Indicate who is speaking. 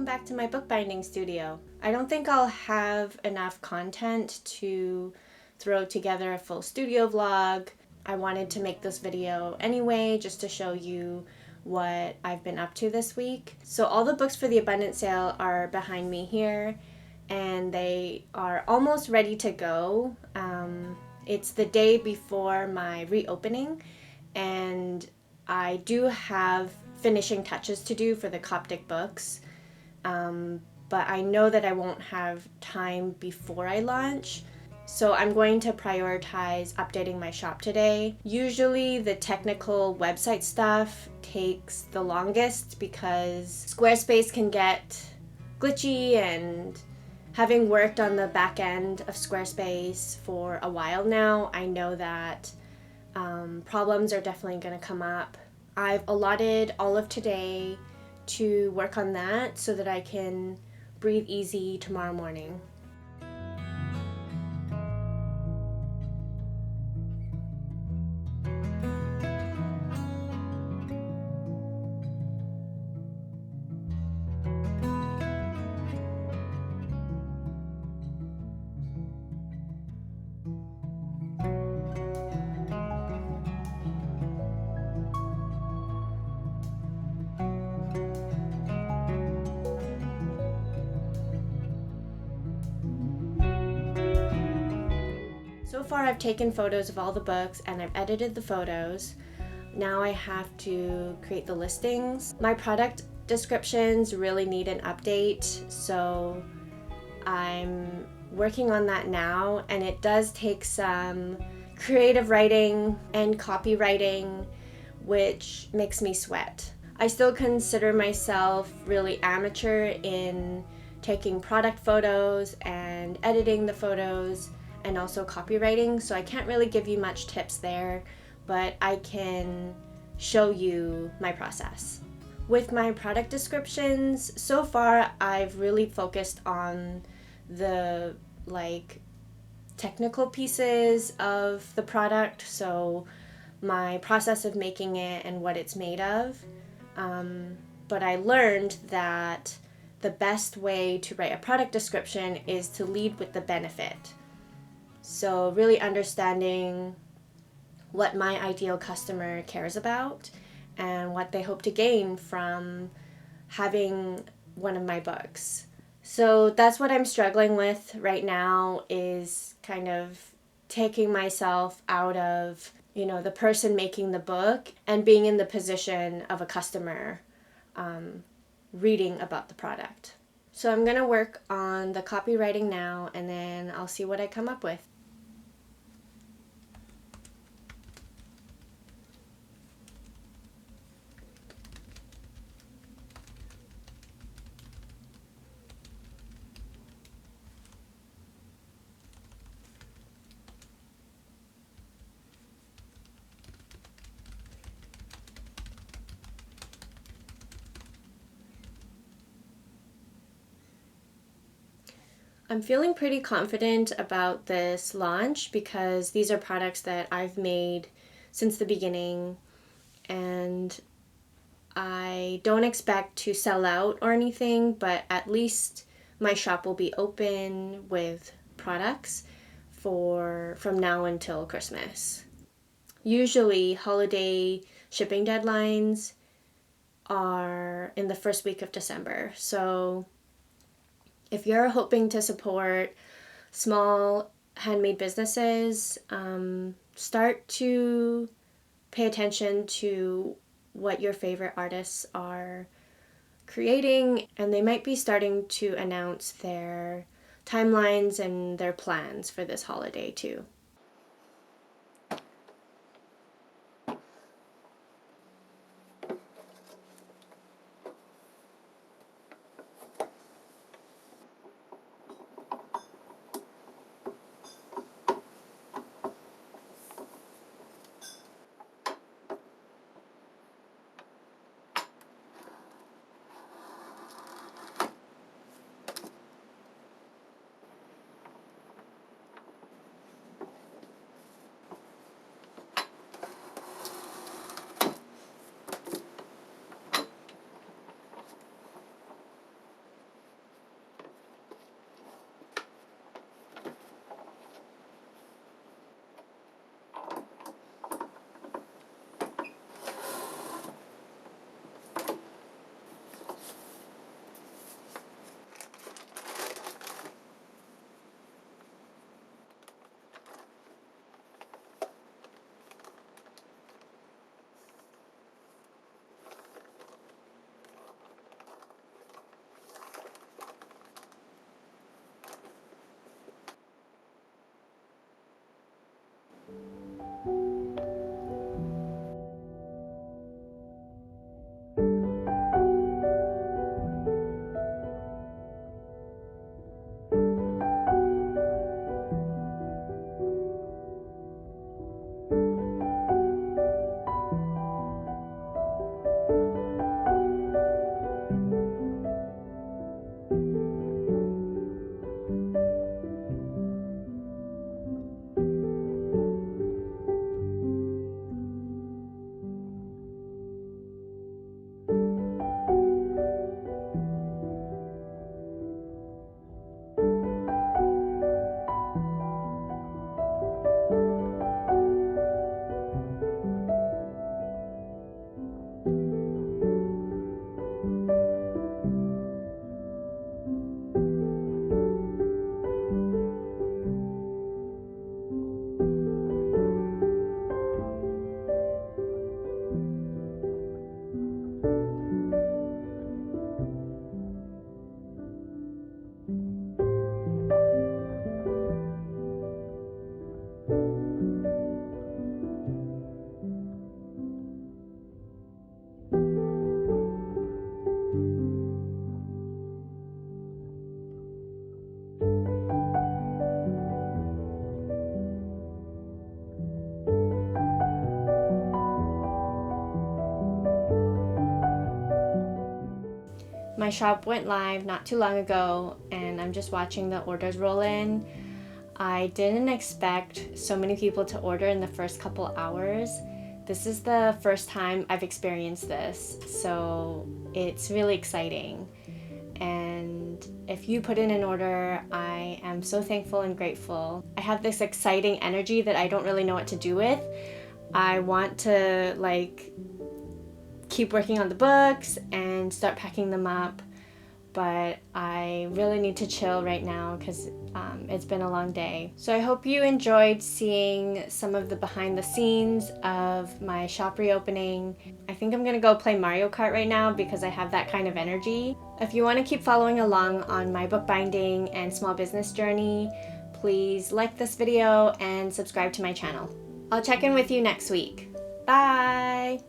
Speaker 1: welcome back to my bookbinding studio. I don't think I'll have enough content to throw together a full studio vlog. I wanted to make this video anyway just to show you what I've been up to this week. So all the books for the abundance sale are behind me here and they are almost ready to go. It's the day before my reopening and I do have finishing touches to do for the Coptic books, but I know that I won't have time before I launch, so I'm going to prioritize updating my shop today. Usually the technical website stuff takes the longest because Squarespace can get glitchy, and having worked on the back end of Squarespace for a while now, I know that problems are definitely going to come up. I've allotted all of today to work on that so that I can breathe easy tomorrow morning. So far I've taken photos of all the books and I've edited the photos. Now I have to create the listings. My product descriptions really need an update, so I'm working on that now, and it does take some creative writing and copywriting, which makes me sweat. I still consider myself really amateur in taking product photos and editing the photos and also copywriting, so I can't really give you much tips there, but I can show you my process. With my product descriptions, so far I've really focused on the technical pieces of the product, so my process of making it and what it's made of. But I learned that the best way to write a product description is to lead with the benefit. So really understanding what my ideal customer cares about and what they hope to gain from having one of my books. So that's what I'm struggling with right now, is kind of taking myself out of, the person making the book and being in the position of a customer reading about the product. So I'm going to work on the copywriting now, and then I'll see what I come up with. I'm feeling pretty confident about this launch because these are products that I've made since the beginning, and I don't expect to sell out or anything, but at least my shop will be open with products from now until Christmas. Usually holiday shipping deadlines are in the first week of December, so if you're hoping to support small handmade businesses, start to pay attention to what your favorite artists are creating, and they might be starting to announce their timelines and their plans for this holiday too. My shop went live not too long ago, and I'm just watching the orders roll in. I didn't expect so many people to order in the first couple hours. This is the first time I've experienced this, so it's really exciting. And if you put in an order, I am so thankful and grateful. I have this exciting energy that I don't really know what to do with. I want to keep working on the books and start packing them up, but I really need to chill right now because it's been a long day. So I hope you enjoyed seeing some of the behind the scenes of my shop reopening. I think I'm gonna go play Mario Kart right now because I have that kind of energy. If you want to keep following along on my bookbinding and small business journey, please like this video and subscribe to my channel. I'll check in with you next week. Bye!